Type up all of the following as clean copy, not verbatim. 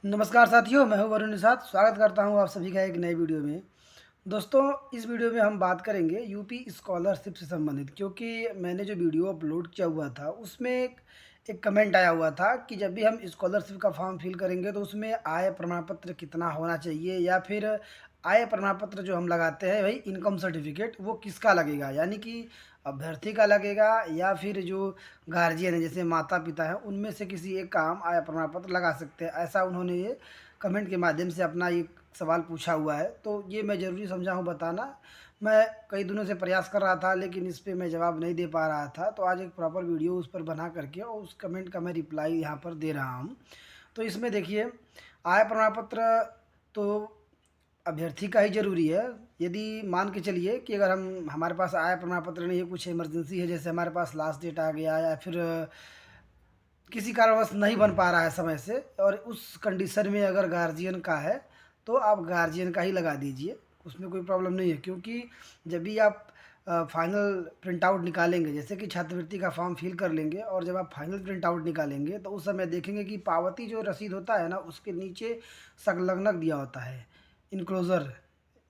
नमस्कार साथियों, मैं हूं वरुण निषाद। स्वागत करता हूं आप सभी का एक नए वीडियो में। दोस्तों, इस वीडियो में हम बात करेंगे यूपी स्कॉलरशिप से संबंधित, क्योंकि मैंने जो वीडियो अपलोड किया हुआ था उसमें एक कमेंट आया हुआ था कि जब भी हम स्कॉलरशिप का फॉर्म फिल करेंगे तो उसमें आय प्रमाण पत्र कितना होना चाहिए, या फिर आय प्रमाण पत्र जो हम लगाते हैं भाई इनकम सर्टिफिकेट, वो किसका लगेगा, यानी कि अभ्यर्थी का लगेगा या फिर जो गार्जियन है जैसे माता पिता हैं उनमें से किसी एक का हम आय प्रमाण पत्र लगा सकते हैं। ऐसा उन्होंने ये कमेंट के माध्यम से अपना एक सवाल पूछा हुआ है, तो ये मैं ज़रूरी समझा हूँ बताना। मैं कई दिनों से प्रयास कर रहा था लेकिन इस पे मैं जवाब नहीं दे पा रहा था, तो आज एक प्रॉपर वीडियो उस पर बना करके और उस कमेंट का मैं रिप्लाई यहाँ पर दे रहा हूँ। तो इसमें देखिए, आय प्रमाण पत्र तो अभ्यर्थी का ही ज़रूरी है। यदि मान के चलिए कि अगर हम हमारे पास आय प्रमाण पत्र नहीं है, कुछ इमरजेंसी है, जैसे हमारे पास लास्ट डेट आ गया या फिर किसी कारणवश नहीं बन पा रहा है समय से, और उस कंडीशन में अगर गार्जियन का है तो आप गार्जियन का ही लगा दीजिए, उसमें कोई प्रॉब्लम नहीं है। क्योंकि जब भी आप फाइनल प्रिंट आउट निकालेंगे, जैसे कि छात्रवृत्ति का फॉर्म फिल कर लेंगे और जब आप फाइनल प्रिंट आउट निकालेंगे तो उस समय देखेंगे कि पावती जो रसीद होता है ना, उसके नीचे संलग्नक दिया होता है, इनक्लोजर,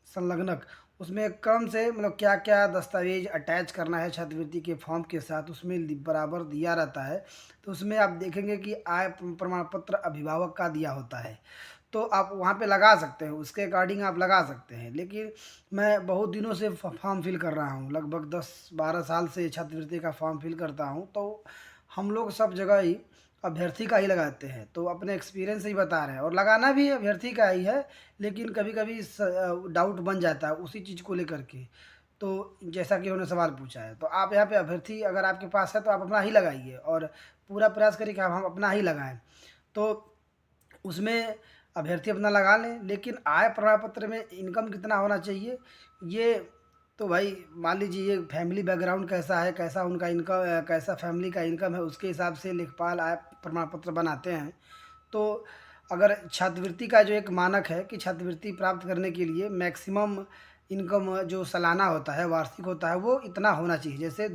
संलग्नक। उसमें क्रम से मतलब क्या क्या दस्तावेज अटैच करना है छात्रवृत्ति के फॉर्म के साथ, उसमें बराबर दिया रहता है। तो उसमें आप देखेंगे कि आय प्रमाण पत्र अभिभावक का दिया होता है, तो आप वहाँ पे लगा सकते हैं, उसके अकॉर्डिंग आप लगा सकते हैं। लेकिन मैं बहुत दिनों से फॉर्म फिल कर रहा हूँ, लगभग 10-12 साल से छात्रवृत्ति का फॉर्म फिल करता हूँ, तो हम लोग सब जगह ही अभ्यर्थी का ही लगाते हैं। तो अपने एक्सपीरियंस से ही बता रहे हैं, और लगाना भी अभ्यर्थी का ही है। लेकिन कभी कभी डाउट बन जाता है उसी चीज़ को लेकर के। तो जैसा कि उन्होंने सवाल पूछा है, तो आप यहाँ पे अभ्यर्थी अगर आपके पास है तो आप अपना ही लगाइए, और पूरा प्रयास करिए कि हम अपना ही लगाएं। तो उसमें अभ्यर्थी अपना लगा लें, लेकिन आय प्रमाण पत्र में इनकम कितना होना चाहिए, ये तो भाई मान लीजिए ये फैमिली बैकग्राउंड कैसा है, कैसा उनका इनकम, कैसा फैमिली का इनकम है, उसके हिसाब से लेखपाल आय प्रमाण पत्र बनाते हैं। तो अगर छात्रवृत्ति का जो एक मानक है कि छात्रवृत्ति प्राप्त करने के लिए मैक्सिमम इनकम जो सालाना होता है, वार्षिक होता है, वो इतना होना चाहिए। जैसे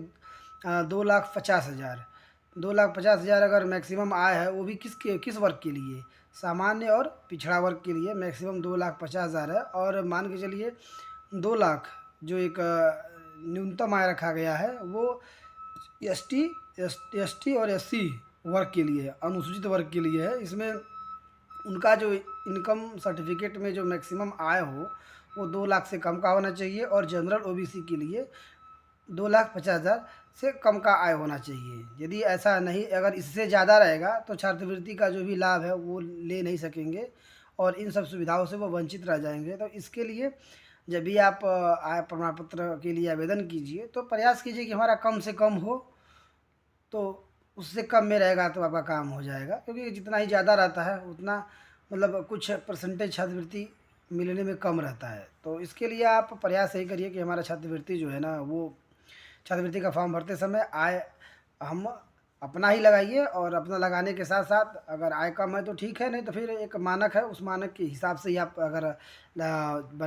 2,50,000, 2,50,000 अगर मैक्सिमम आय है, वो भी किस वर्ग के लिए, सामान्य और पिछड़ा वर्ग के लिए मैक्सिमम 2,50,000 है। और मान के चलिए 2 लाख जो एक न्यूनतम आय रखा गया है, वो एस टी और एस सी वर्ग के लिए है, अनुसूचित वर्ग के लिए है। इसमें उनका जो इनकम सर्टिफिकेट में जो मैक्सिमम आय हो वो 2 लाख से कम का होना चाहिए, और जनरल ओबीसी के लिए 2,50,000 से कम का आय होना चाहिए। यदि ऐसा नहीं, अगर इससे ज़्यादा रहेगा तो छात्रवृत्ति का जो भी लाभ है वो ले नहीं सकेंगे, और इन सब सुविधाओं से वो वंचित रह जाएंगे। तो इसके लिए जब भी आप आय प्रमाण पत्र के लिए आवेदन कीजिए तो प्रयास कीजिए कि हमारा कम से कम हो। तो उससे कम में रहेगा तो आपका काम हो जाएगा, क्योंकि जितना ही ज़्यादा रहता है उतना मतलब कुछ परसेंटेज छात्रवृत्ति मिलने में कम रहता है। तो इसके लिए आप प्रयास यही करिए कि हमारा छात्रवृत्ति जो है ना, वो छात्रवृत्ति का फॉर्म भरते समय आय हम अपना ही लगाइए, और अपना लगाने के साथ साथ अगर आय कम है तो ठीक है, नहीं तो फिर एक मानक है, उस मानक के हिसाब से ही आप अगर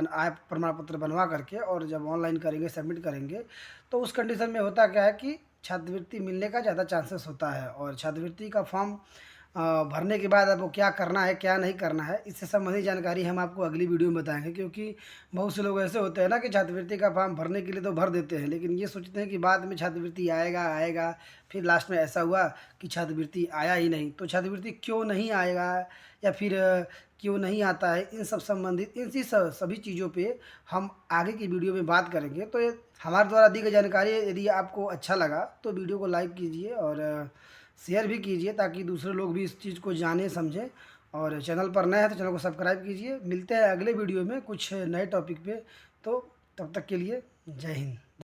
आय प्रमाण पत्र बनवा करके और जब ऑनलाइन करेंगे, सबमिट करेंगे, तो उस कंडीशन में होता क्या है कि छात्रवृत्ति मिलने का ज़्यादा चांसेस होता है। और छात्रवृत्ति का फॉर्म भरने के बाद अब वो क्या करना है क्या नहीं करना है, इससे संबंधित जानकारी हम आपको अगली वीडियो में बताएंगे। क्योंकि बहुत से लोग ऐसे होते हैं ना कि छात्रवृत्ति का फॉर्म भरने के लिए तो भर देते हैं, लेकिन ये सोचते हैं कि बाद में छात्रवृत्ति आएगा आएगा, फिर लास्ट में ऐसा हुआ कि छात्रवृत्ति आया ही नहीं। तो छात्रवृत्ति क्यों नहीं आएगा या फिर क्यों नहीं आता है, इन सब संबंधित सभी चीज़ों पे हम आगे की वीडियो में बात करेंगे। तो ये हमारे द्वारा दी गई जानकारी, यदि आपको अच्छा लगा तो वीडियो को लाइक कीजिए और शेयर भी कीजिए, ताकि दूसरे लोग भी इस चीज़ को जाने समझें। और चैनल पर नए हैं तो चैनल को सब्सक्राइब कीजिए। मिलते हैं अगले वीडियो में कुछ नए टॉपिक पे। तो तब तक के लिए जय हिंद।